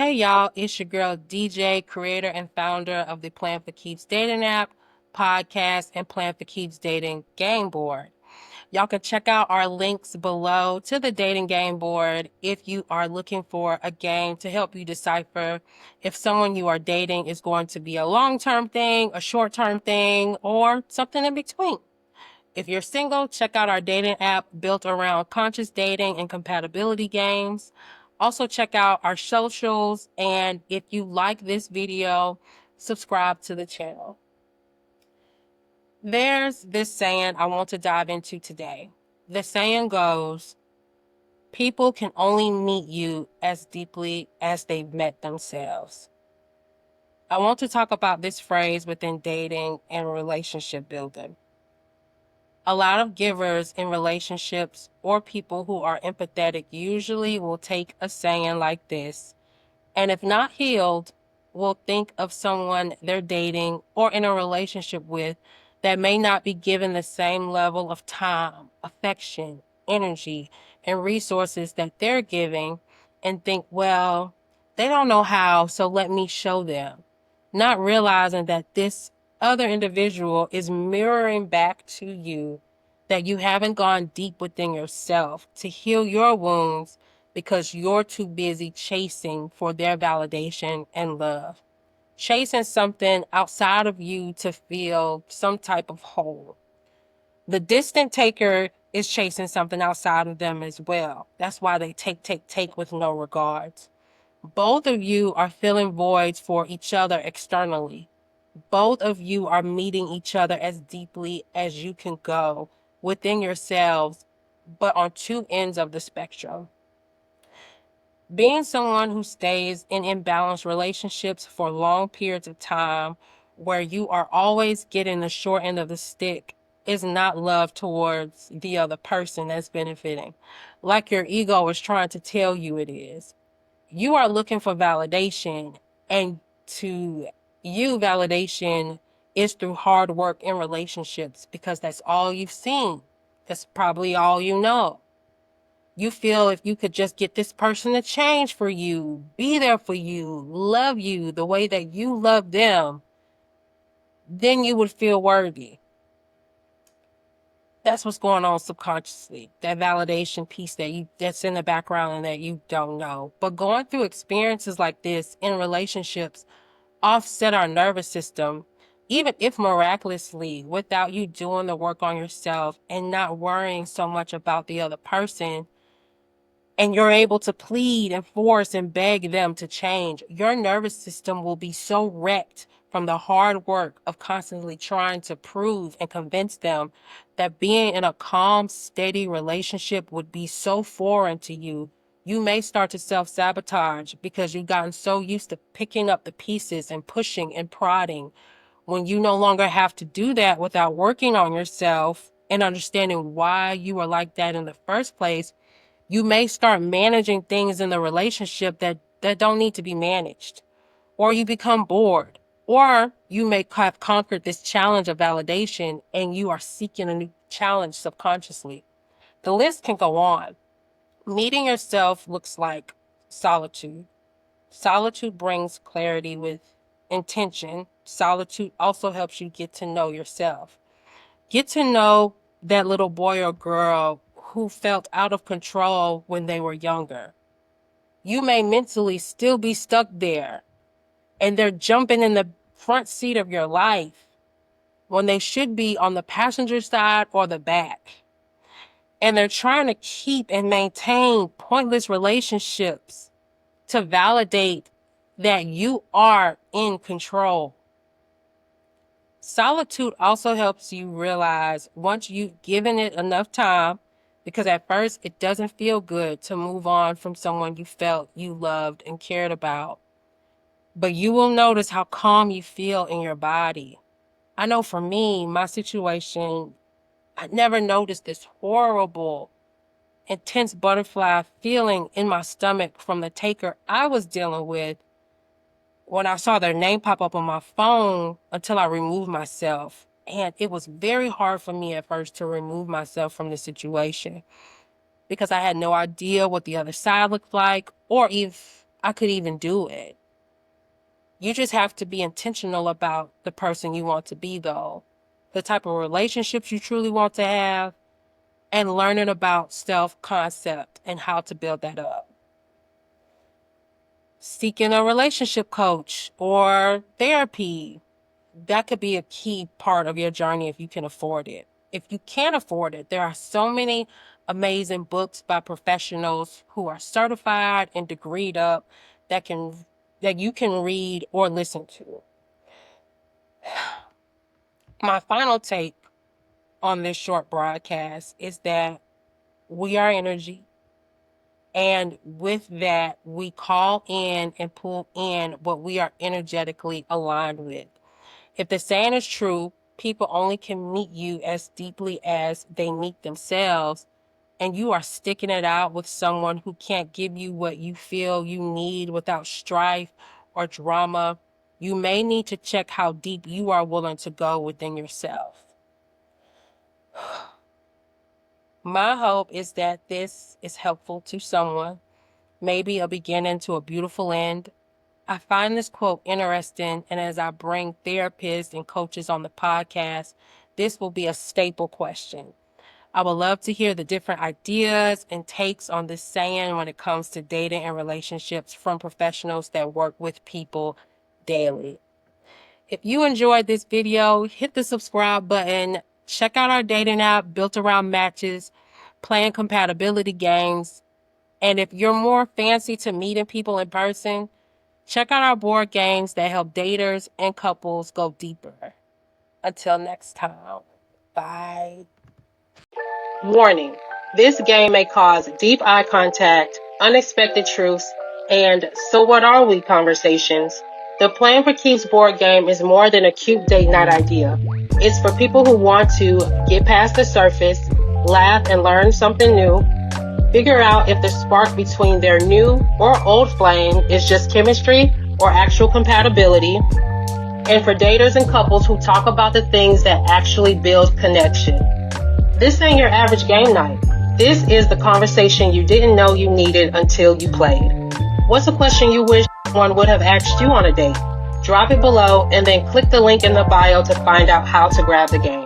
Hey y'all, it's your girl DJ, creator and founder of the Plan for Keeps dating app, podcast, and Plan for Keeps dating game board. Y'all can check out our links below to the dating game board if you are looking for a game to help you decipher if someone you are dating is going to be a long-term thing, a short-term thing, or something in between. If you're single, check out our dating app built around conscious dating and compatibility games. Also, check out our socials. And if you like this video, subscribe to the channel. There's this saying I want to dive into today. The saying goes, people can only meet you as deeply as they've met themselves. I want to talk about this phrase within dating and relationship building. A lot of givers in relationships or people who are empathetic usually will take a saying like this, and if not healed, will think of someone they're dating or in a relationship with that may not be given the same level of time, affection, energy, and resources that they're giving, and think, well, they don't know how, so let me show them. Not realizing that this other individual is mirroring back to you that you haven't gone deep within yourself to heal your wounds because you're too busy chasing for their validation and love. Chasing something outside of you to feel some type of whole. The distant taker is chasing something outside of them as well. That's why they take with no regards. Both of you are filling voids for each other externally. Both of you are meeting each other as deeply as you can go within yourselves, but on two ends of the spectrum. Being someone who stays in imbalanced relationships for long periods of time, where you are always getting the short end of the stick, is not love towards the other person that's benefiting, like your ego is trying to tell you it is. You are looking for validation, and to you, validation is through hard work in relationships because that's all you've seen. That's probably all you know. You feel if you could just get this person to change for you, be there for you, love you the way that you love them, then you would feel worthy. That's what's going on subconsciously. That validation piece that's in the background and that you don't know. But going through experiences like this in relationships offset our nervous system, even if miraculously, without you doing the work on yourself and not worrying so much about the other person, and you're able to plead and force and beg them to change, your nervous system will be so wrecked from the hard work of constantly trying to prove and convince them that being in a calm, steady relationship would be so foreign to you. You may start to self-sabotage because you've gotten so used to picking up the pieces and pushing and prodding. When you no longer have to do that without working on yourself and understanding why you are like that in the first place, you may start managing things in the relationship that don't need to be managed, or you become bored, or you may have conquered this challenge of validation and you are seeking a new challenge subconsciously. The list can go on. Meeting yourself looks like solitude. Solitude brings clarity with intention. Solitude also helps you get to know yourself. Get to know that little boy or girl who felt out of control when they were younger. You may mentally still be stuck there, and they're jumping in the front seat of your life when they should be on the passenger side or the back. And they're trying to keep and maintain pointless relationships to validate that you are in control. Solitude also helps you realize once you've given it enough time, because at first it doesn't feel good to move on from someone you felt you loved and cared about. But you will notice how calm you feel in your body. I know for me, my situation, I never noticed this horrible, intense butterfly feeling in my stomach from the taker I was dealing with when I saw their name pop up on my phone until I removed myself. And it was very hard for me at first to remove myself from the situation because I had no idea what the other side looked like or if I could even do it. You just have to be intentional about the person you want to be, though, the type of relationships you truly want to have, and learning about self-concept and how to build that up. Seeking a relationship coach or therapy, that could be a key part of your journey if you can afford it. If you can't afford it, there are so many amazing books by professionals who are certified and degreed up that you can read or listen to. My final take on this short broadcast is that we are energy, and with that, we call in and pull in what we are energetically aligned with. If the saying is true, people only can meet you as deeply as they meet themselves, and you are sticking it out with someone who can't give you what you feel you need without strife or drama, you may need to check how deep you are willing to go within yourself. My hope is that this is helpful to someone, maybe a beginning to a beautiful end. I find this quote interesting, and as I bring therapists and coaches on the podcast, this will be a staple question. I would love to hear the different ideas and takes on this saying when it comes to dating and relationships from professionals that work with people daily. If you enjoyed this video, hit the subscribe button. Check out our dating app built around matches, playing compatibility games. And if you're more fancy to meeting people in person, check out our board games that help daters and couples go deeper. Until next time, bye. Warning: this game may cause deep eye contact, unexpected truths, and so what are we conversations. The Plan for Keeps board game is more than a cute date night idea. It's for people who want to get past the surface, laugh and learn something new, figure out if the spark between their new or old flame is just chemistry or actual compatibility, and for daters and couples who talk about the things that actually build connection. This ain't your average game night. This is the conversation you didn't know you needed until you played. What's a question you wish someone would have asked you on a date? Drop it below and then click the link in the bio to find out how to grab the game.